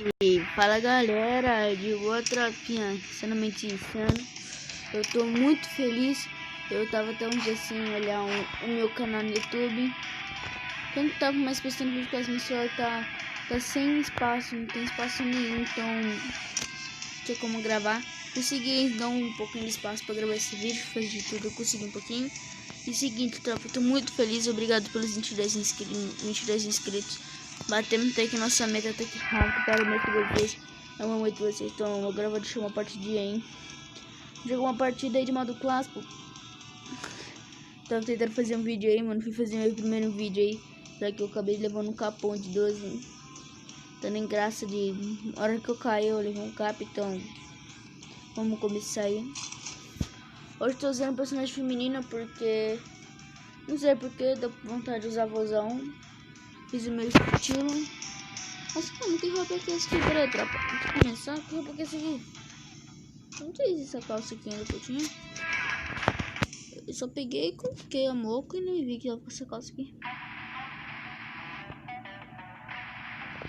E fala galera, de boa tropinha, sinceramente insano. Eu tô muito feliz. Eu tava até um dia sem olhar o meu canal no YouTube. Eu não tava mais postando vídeo porque meu celular tá sem espaço, não tem espaço nenhum, então não tinha como gravar. Consegui dar um pouquinho de espaço pra gravar esse vídeo, fazer de tudo, eu consegui um pouquinho. E seguinte, tropa, eu tô muito feliz, obrigado pelos 22 inscritos. Batemos até que nossa meta até que rápido para o mês de vocês. Eu amo muito vocês, então agora eu vou deixar uma partidinha aí. Jogar uma partida aí de modo clássico. Tava tentando fazer um vídeo aí, mano. Fui fazer meu primeiro vídeo aí. Só que eu acabei levando um capão de 12. Tá nem graça de. Na hora que eu caí, eu levei um cap, então. Vamos começar aí. Hoje tô usando personagem feminina porque. Não sei porque, deu vontade de usar vozão. Fiz o meu estilo. Nossa, mano, que roupa que é essa aqui? Peraí, tropa. Antes de começar, que roupa que é essa aqui? Não sei essa calça aqui ainda que eu tinha. Eu só peguei e coloquei a moca e nem vi que ela com essa calça aqui.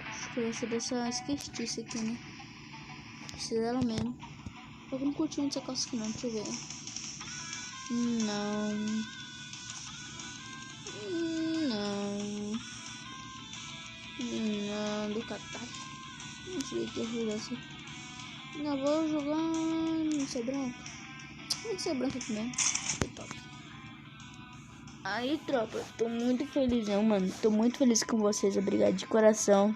Acho que vai ser dessa esquertice aqui, né? Precisa dela mesmo. Eu não curti muito essa calça aqui não, deixa eu ver. Não. Não, do Catar. Não sei o que eu vou jogar assim. Não, vou jogar. Não sei branco. Tem que ser branco também. Top. Aí, tropa, tô muito felizão, mano. Tô muito feliz com vocês. Obrigado de coração.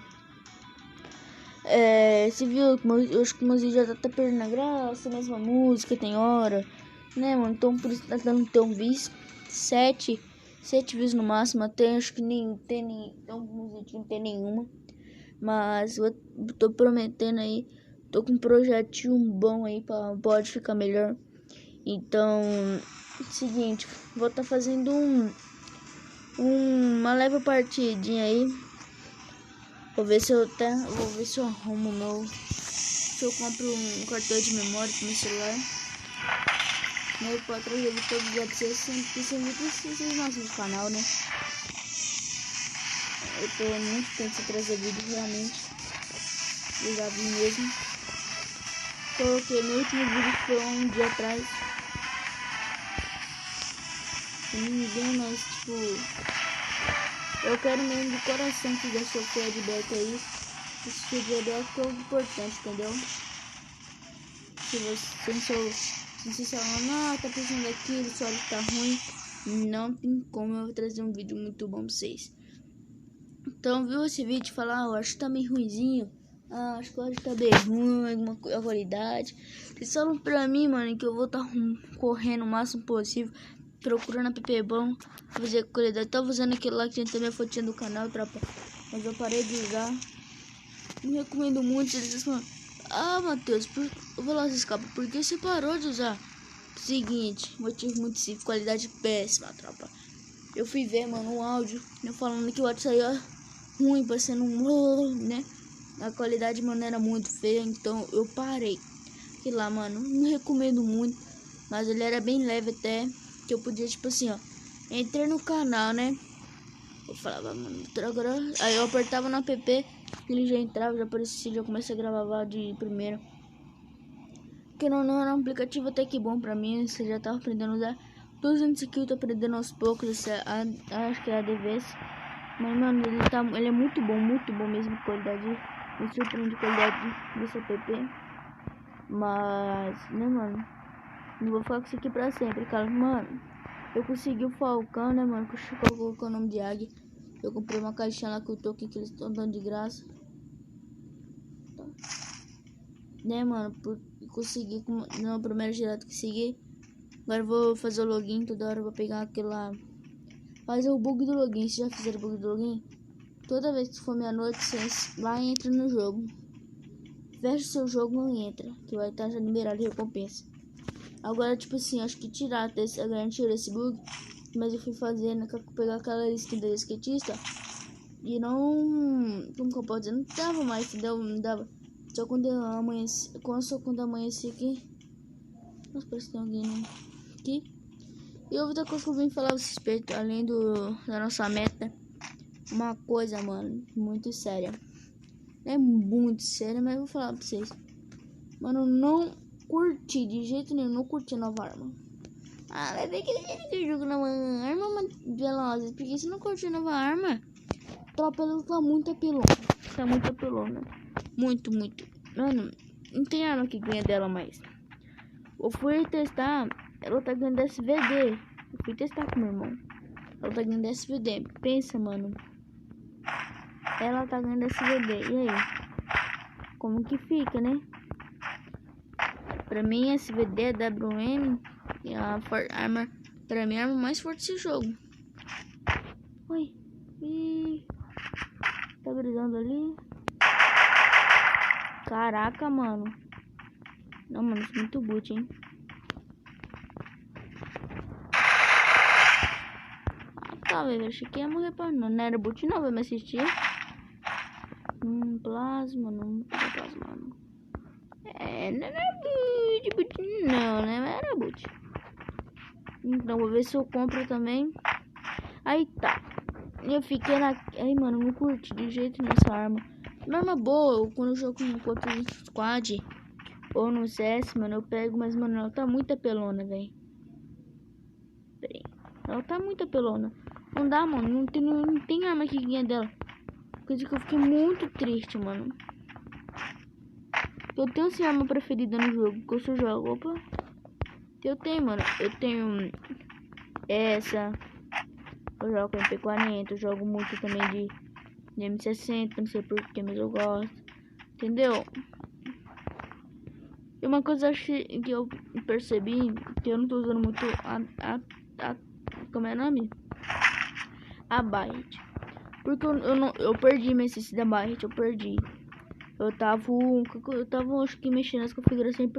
Você viu que eu acho que meus vídeos já tá perdendo a graça, mesma música, tem hora, né, mano? Então por isso tá dando tão views, 7 views no máximo, até acho que nem tem alguns vídeos não tem nenhuma. Mas eu tô prometendo aí, tô com um projetinho bom aí pra pode ficar melhor. Então, seguinte, vou tá fazendo uma leve partidinha aí. Vou ver se eu arrumo meu. Se eu compro um cartão de memória pro meu celular. Eu vou trazer todo dia pra vocês. Sempre vocês nossos do canal, né? Eu tô muito tempo sem trazer vídeo realmente. Eu já vi mesmo. Coloquei meu último vídeo que foi um dia atrás. Se não me engano, mas tipo. Eu quero mesmo de coração que der seu feedback aí. Esse feedback é algo importante, entendeu? Se você falar, tá precisando daquilo, só tá ruim, não tem como eu trazer um vídeo muito bom pra vocês. Então, viu esse vídeo e falar, eu acho que tá meio ruimzinho, acho que tá bem ruim, alguma qualidade. Vocês falam pra mim, mano, que eu vou tá correndo o máximo possível, procurando app bom, fazer qualidade. Tava usando aquele lá que tinha também a fotinha do canal, tropa, mas eu parei de usar. Não recomendo muito, eles falam, Matheus, eu vou lá, escapa, por que você parou de usar? Seguinte, motivo muito simples, qualidade péssima, tropa. Eu fui ver, mano, o áudio, eu falando que o áudio saía ruim, parecendo né? A qualidade, mano, era muito feia, então eu parei. Que lá, mano, não recomendo muito, mas ele era bem leve até, que eu podia, tipo assim, ó, entrei no canal, né? Eu falava, mano, agora... Aí eu apertava no app, ele já entrava, já aparecia, já comecei a gravar de primeiro. Que não era um aplicativo até que bom pra mim, você já tava aprendendo a usar. Tô usando isso aqui, eu tô aprendendo aos poucos, acho que é a ADVS. Mas, mano, ele é muito bom mesmo, qualidade. Me surpreende a qualidade desse app. Mas, né, mano, não vou falar com isso aqui pra sempre, cara. Mano, eu consegui o Falcão, né, mano, que o Chico colocou o nome de Águia. Eu comprei uma caixinha lá que eu tô aqui, que eles estão dando de graça. Tá. Né, mano, consegui no primeiro direto que segui. Agora eu vou fazer o login, toda hora eu vou pegar aquele lá. Fazer o bug do login. Vocês já fizeram o bug do login? Toda vez que for meia-noite, vocês vai e entra no jogo. Fecha o seu jogo, não entra, que vai estar já liberado de recompensa. Agora, tipo assim, acho que tirar desse, a gente tirou esse bug. Mas eu fui fazendo, pegar aquela skin da skatista. E não... Como que eu posso dizer? Não dava mais, entendeu? Não dava. Só quando amanhece, quando amanhece aqui. Nossa, parece que tem alguém, né? Aqui. E outra coisa que eu vim falar a respeito, além da nossa meta, uma coisa, mano, muito séria. É muito sério, mas eu vou falar pra vocês. Mano, eu não curti de jeito nenhum. Não curti a nova arma. Ah, vai ver que jogo nova arma, Velozes. Porque se não curtiu a nova arma, tropa, ela tá muito apelona. Tá muito apelona. Muito. Mano, não tem arma que ganha dela mais. Eu fui testar, ela tá ganhando SVD. Eu fui testar com meu irmão. Ela tá ganhando SVD. Pensa, mano. Ela tá ganhando SVD. E aí? Como que fica, né? Pra mim, SVD é WM. E a arma. Pra mim, a arma mais forte desse jogo. Oi. Ih. Tá brisando ali. Caraca, mano. Não, mano, isso é muito boot, hein? Ah, tá, velho. Achei que ia morrer pra não. Não era boot, não. Vai me assistir. Plasma, não. Plasma, não. Não era boot, não, né? Mas era boot. Então, vou ver se eu compro também. Aí tá. Eu fiquei na. Aí, mano, não curti de jeito nessa arma. Uma arma boa, quando eu jogo com outro squad ou no CS, mano, eu pego, mas, mano, ela tá muito apelona, velho. Ela tá muito apelona. Não dá, mano. Não tem arma que ganha dela. Coisa que eu fiquei muito triste, mano. Eu tenho essa arma preferida no jogo, que eu só jogo. Opa. Eu tenho, mano. Eu tenho essa. Eu jogo com MP40. Eu jogo muito também de M60. Não sei porquê, mas eu gosto. Entendeu? E uma coisa que eu percebi, que eu não tô usando muito como é o nome? A Barret. Porque eu perdi minha essência da Barret, eu perdi. Eu tava acho que mexendo nas configurações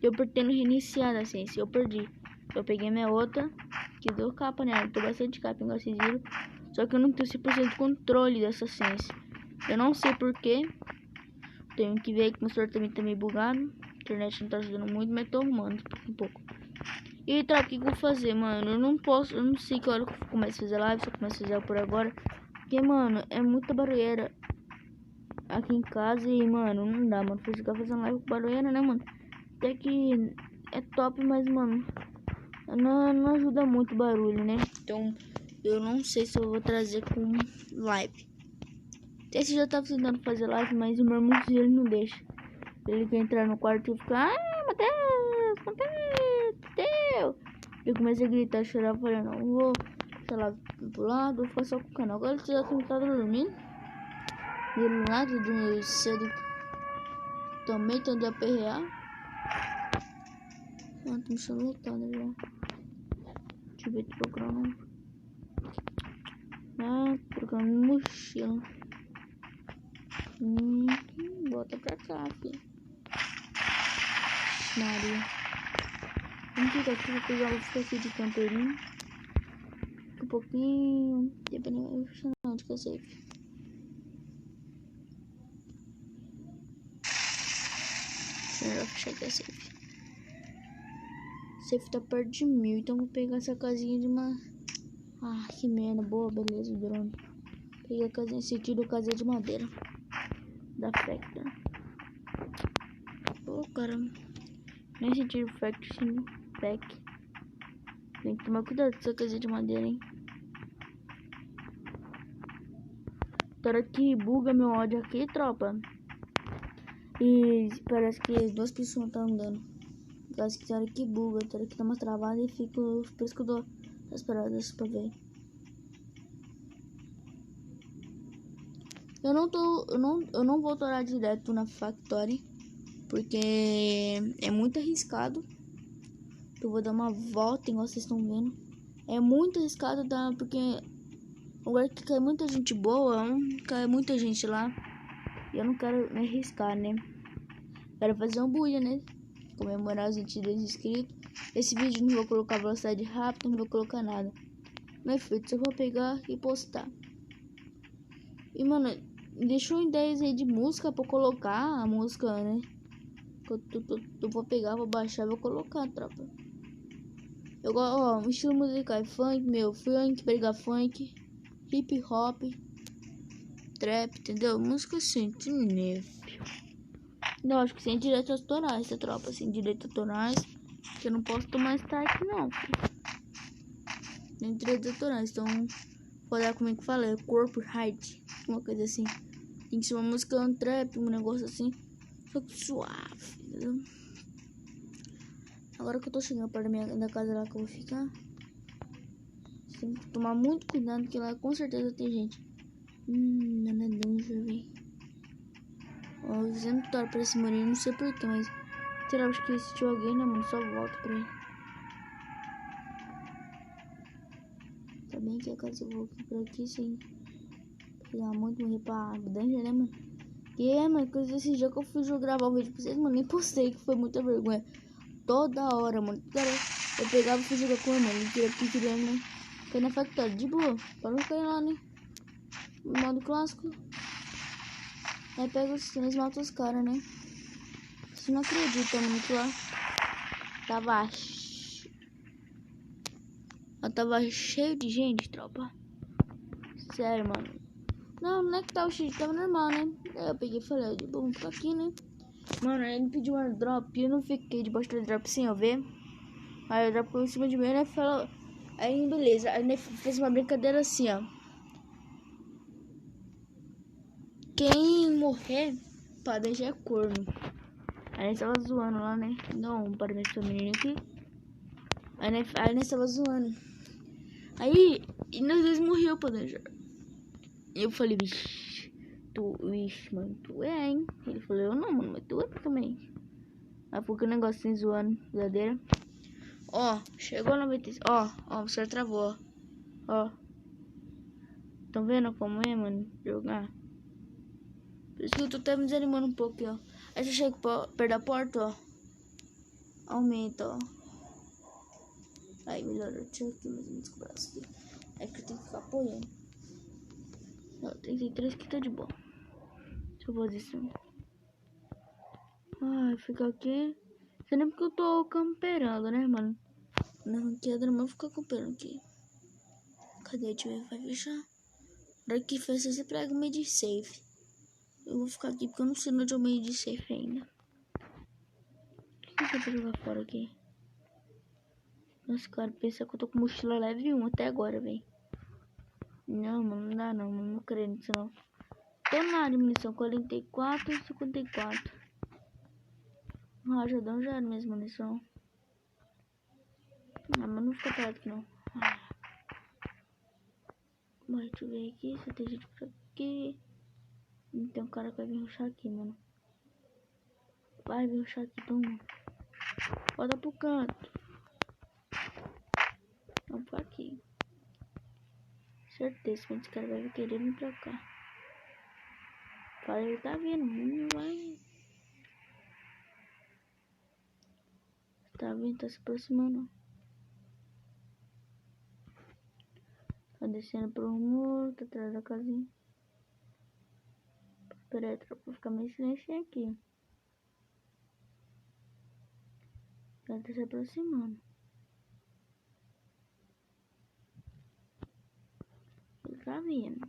e eu pretendo reiniciar a essência, eu perdi. Eu peguei minha outra, que deu capa nela, eu tô bastante capa, igual vocês viram. Só que eu não tenho 100% de controle dessa essência. Eu não sei porquê. Tenho que ver que o meu celular também tá meio bugado. A internet não tá ajudando muito, mas tô arrumando um pouco. E tá, o que eu vou fazer, mano? Eu não sei que hora que eu começo a fazer live, se eu começo a fazer por agora. Porque, mano, é muita barulheira aqui em casa e, mano, não dá, mano. Ficar fazendo live com barulheira, né, mano? Até que é top, mas, mano, não ajuda muito o barulho, né? Então, eu não sei se eu vou trazer com live. Esse já tava tentando fazer live, mas o meu irmão ele não deixa. Ele quer entrar no quarto e ficar, Mateus. Eu comecei a gritar, chorar, falei, não, vou, sei lá, pro lado, vou ficar só com o canal. Agora ele já tá dormindo. E ele lá, de cedo, também tô de aperrear. Ah, tô me chamando lotado já. Deixa eu ver, tô procurando. Ah, procurando mochila. Volta pra cá, filho. Maria. Vamos ficar aqui, vou pegar, vou ficar aqui de campeirinho. Um pouquinho. Dependendo, onde que eu sei. Eu vou fechar aqui a safe. Safe tá perto de 1000, então vou pegar essa casinha de uma. Ah, que merda, boa, beleza, o drone. Peguei a casinha, sentido casinha de madeira. Da Factor. Ô, caramba. Nem senti o Factor, sim. Pack. Tem que tomar cuidado com essa casinha de madeira, hein. Agora que buga meu ódio aqui, tropa. E parece que 2 pessoas estão andando. Parece que tem hora que buga, tem hora que dá uma travada e fico. Por isso que eu dou as paradas pra ver. Eu não vou torar direto na Factory, porque é muito arriscado. Eu vou dar uma volta, igual vocês estão vendo. É muito arriscado, porque agora que cai muita gente boa, cai muita gente lá. E eu não quero me arriscar, né? Quero fazer um buia, né? Comemorar os 22 inscritos. Esse vídeo não vou colocar velocidade rápida, não vou colocar nada. Mas feito, eu vou pegar e postar. E, mano, deixou ideias aí de música pra colocar a música, né? Eu vou pegar, vou baixar, vou colocar, tropa. Eu gosto, ó, um estilo musical, funk, funk, brega funk, hip hop. trap, entendeu? Música assim, de neve. Não, acho que sem direitos autorais, essa tropa, sem direitos autorais, que eu não posso tomar strike, não, filho. Sem direitos autorais, então, vou dar como é que fala, é corpo hard, uma coisa assim. Tem que ser uma música, um trap, um negócio assim, só que suave, entendeu? Agora que eu tô chegando perto da casa lá que eu vou ficar, tem que tomar muito cuidado, porque lá com certeza tem gente. Nada dungeon, velho. Ó, eu sempre torço pra esse murinho, não sei porquê, mas sei lá, acho que se tiver alguém, né, mano, só volto pra ele. Tá bem que a casa eu vou aqui por aqui sem pegar muito, morrer pra dungeon, né, mano? E é, mano, coisa desse dia que eu fui gravar o vídeo pra vocês, mano, nem postei, que foi muita vergonha. Toda hora, mano. Cara, eu pegava e fui jogar com a mano. Mentira, porque queria, né? Cair na factória, de boa. Para não cair lá, né? No modo clássico. Aí pega os três e mata os caras, né? Você não acredita, mano, que lá tava cheio de gente, tropa. Sério, mano. Não é que tava cheio, tava normal, né? Aí eu peguei e falei, de boa, vamos ficar aqui, né? Mano, aí ele pediu um airdrop e eu não fiquei debaixo do airdrop sem eu ver. Aí o airdrop ficou em cima de mim, né? Falou. Aí, beleza. Aí ele fez uma brincadeira assim, ó. Quem morrer, pá, deixar é corno. Aí nós tava zoando lá, né? Não, para ver esse menino aqui. Aí nós tava zoando. Aí, e nós dois morreu, pô, deixar. E eu falei, vixe, mano, tu é, hein? Ele falou, eu não, mano, mas tu é também. Aí ficou aquele negócio assim, zoando, verdadeira. Ó, chegou a 96. Ó, o senhor travou, ó. Tão vendo como é, mano, jogar? Por isso que eu tô até me desanimando um pouco, ó. Aí você chega perto da porta, ó. Aumenta, ó. Aí melhorou. Deixa eu aqui mais uns braços aqui. É que eu tenho que ficar apoiando. Ó, 33 que tá de boa. Deixa eu fazer isso. Ai, fica aqui. Isso nem porque eu tô camperando, né, mano? Na ranqueada não vou ficar camperando aqui. Cadê? Deixa eu ver, vai fechar. Na hora que fecha, você prega o meio de safe. Eu vou ficar aqui porque eu não sei onde é o meio de safe ainda. O que eu vou jogar fora aqui? Nossa, cara, pensa que eu tô com mochila leve 1 até agora, velho. Não, mano, não dá não, mano. Não creio nisso não. Tô na área de munição 44 e 54. Rajadão já era mesmo munição. Ah, mas não fica perto aqui não. Mas deixa eu ver aqui se tem gente por aqui. Tem um cara que vai vir rushar aqui, mano. Vai vir rushar aqui, toma. Bota pro canto. Vamos pra aqui. Certeza que esse cara vai querer vir pra cá. Fala, ele tá vindo, não vai. Tá vindo, tá se aproximando. Tá descendo pro muro, tá atrás da casinha. Pera aí, tropa, ficar meio silencioso aqui. Ele tá se aproximando. Ele tá vindo.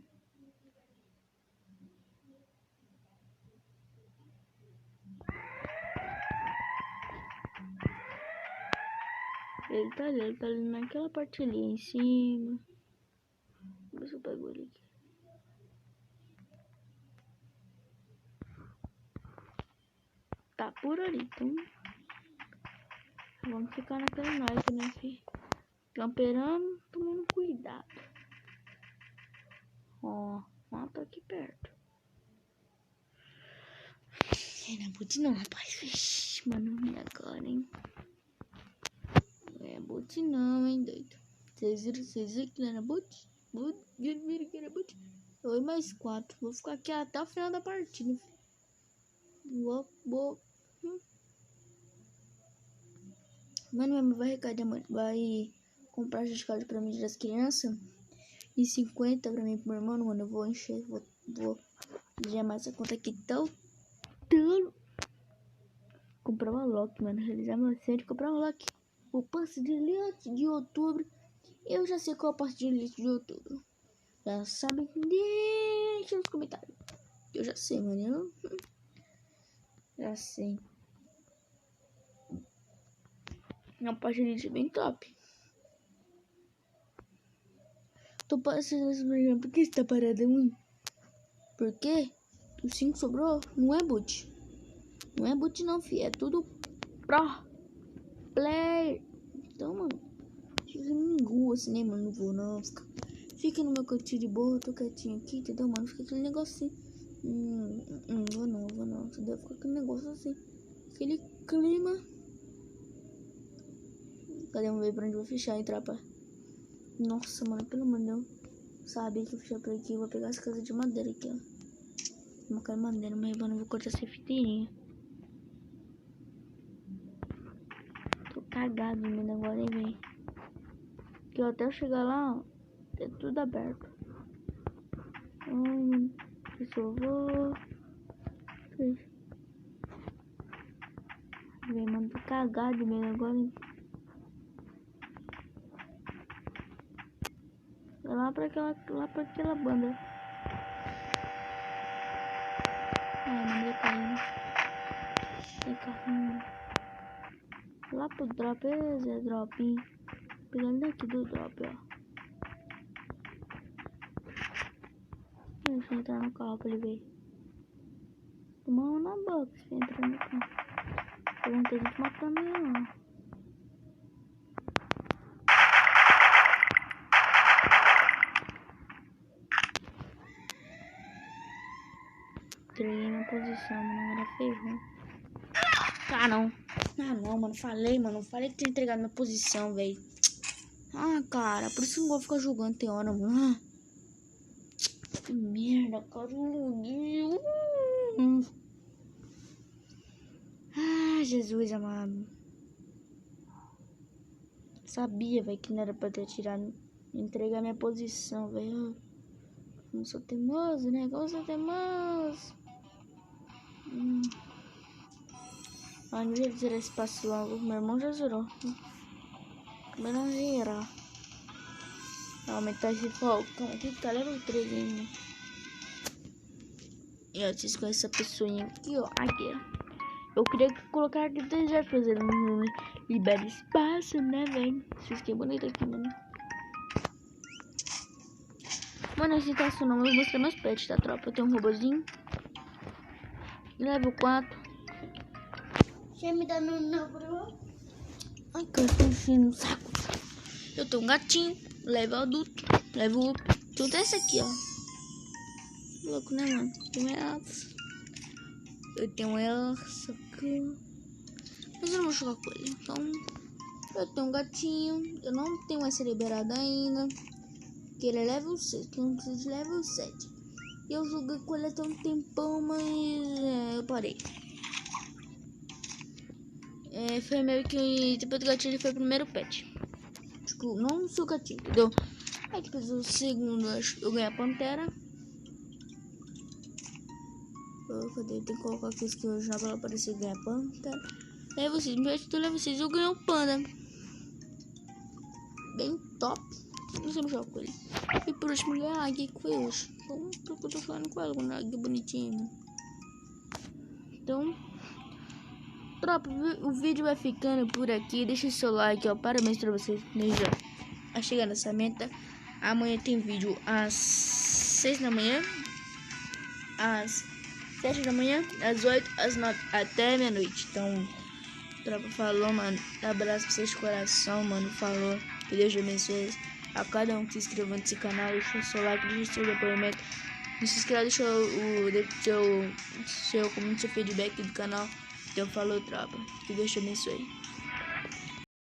Ele tá ali naquela parte ali em cima. Vou ver se eu pego ele aqui. Tá por ali, então. Vamos ficar naquela naipe, né, filho? Camperando, tomando cuidado. Ó, tá aqui perto. É na boot não, rapaz. Vixe, mano, minha cara, hein? Não é boot não, hein, doido. Vocês viram que não era boot? Viram que era boot? 2 mais 4. Vou ficar aqui até o final da partida, filho. Mano, minha mãe vai arrecadar, mano. Vai comprar certificado pra mim das crianças. E 50 pra mim pro meu irmão, mano. Eu vou encher. Vou gemar essa conta aqui tão. Comprar uma lock, mano. Realizar meu sonho de comprar uma lock. O passe de elite de outubro. Eu já sei qual é o passe de elite de outubro. Já sabe. deixa nos comentários. Eu já sei, mano. Já sei. Uma página de bem top. Tô passando essa manhã. Por que você tá parada, mãe? Por quê? Os 5 sobrou? Não é boot. Não é boot não, fi. É tudo pro player. Então, mano. Fica me engua assim, né, mano? Não vou não. Fica no meu cantinho de boa. Tô quietinho aqui, entendeu, mano? Fica aquele negocinho. Vou não. Você deve ficar aquele negócio assim. Aquele clima. Cadê? Vamos ver pra onde eu vou fechar, hein, trapa? Nossa, mano, pelo amor de Deus. Sabia que eu fechar por aqui. Eu vou pegar as casas de madeira aqui, ó. Uma casa de madeira, mas mano, eu vou cortar essa fiteirinha. Tô cagado de medo agora, hein, velho. Que até eu chegar lá, ó, é tudo aberto. Se eu vou. Vem, mano, tô cagado de medo agora, hein. É lá pra aquela banda. Ai, mano, ia caindo. Tem carrinho. Lá pro drop, Zé Drop. Pegando daqui do drop, ó. Deixa eu entrar no carro pra ele ver. Tomou na box pra entrar no carro. Eu não tenho que matar não. Entreguei minha posição, mano. Agora ferrou. Não, mano. Falei que tinha entregado minha posição, velho. Cara. Por isso que eu não vou ficar jogando tem hora, mano. Que merda, cara. Jesus amado. Sabia, velho, que não era pra ter tirado. Entregar minha posição, velho. Não sou teimoso, né? Como sou teimoso. Não devia zerar esse passo logo. Meu irmão já zerou. Mas não zerar. Aumentar esse foco. Calma aqui que tá level 3 ainda. E ó, vocês conhecem essa pessoinha aqui, ó. Aqui. Eu queria colocar aqui deserto, fazer não libera espaço, né, velho? Vocês que é bonito aqui, mano. Mano, assim tá só não. Eu vou mostrar meus pets, tá, tropa? Eu tenho um robozinho. Level 4. Você me dá no bro? Ai, cara, tô enchendo no saco. Eu tenho um gatinho. Level adulto. Level up. Tudo esse aqui, ó. Louco, né, mano? Tem essa. Eu tenho essa aqui. Mas eu não vou jogar com ele. Então, eu tenho um gatinho. Eu não tenho essa liberada ainda. Que ele é level 6. Que eu não preciso de level 7. E eu joguei com ele até um tempão, mas eu parei. Foi meio que depois do gatinho ele foi o primeiro pet. Tipo, não o seu gatinho, entendeu? Aí depois o segundo eu ganhei a pantera. Cadê? Tem que colocar aqui que hoje na pra aparecer ganhar a pantera. Aí vocês, no pet do level 6 eu ganhei um panda. Bem top. Não sei jogar com ele. E por último ganhei a águia que foi hoje. Então eu tô falando com ela, com a águia bonitinha. Então, tropa, o vídeo vai ficando por aqui. Deixa o seu like, ó. Parabéns pra vocês a chegar nessa meta. Amanhã tem vídeo às 6 da manhã, às 7 da manhã, às 8, às 9, até meia-noite. Então, tropa, falou, mano. Abraço pra vocês de coração, mano. Falou. Que Deus abençoe a cada um que se inscreveu nesse canal. Deixa o seu like, deixa o seu depoimento. Se inscreve, deixa seu feedback do canal. Então falou, tropa. Que Deus te abençoe.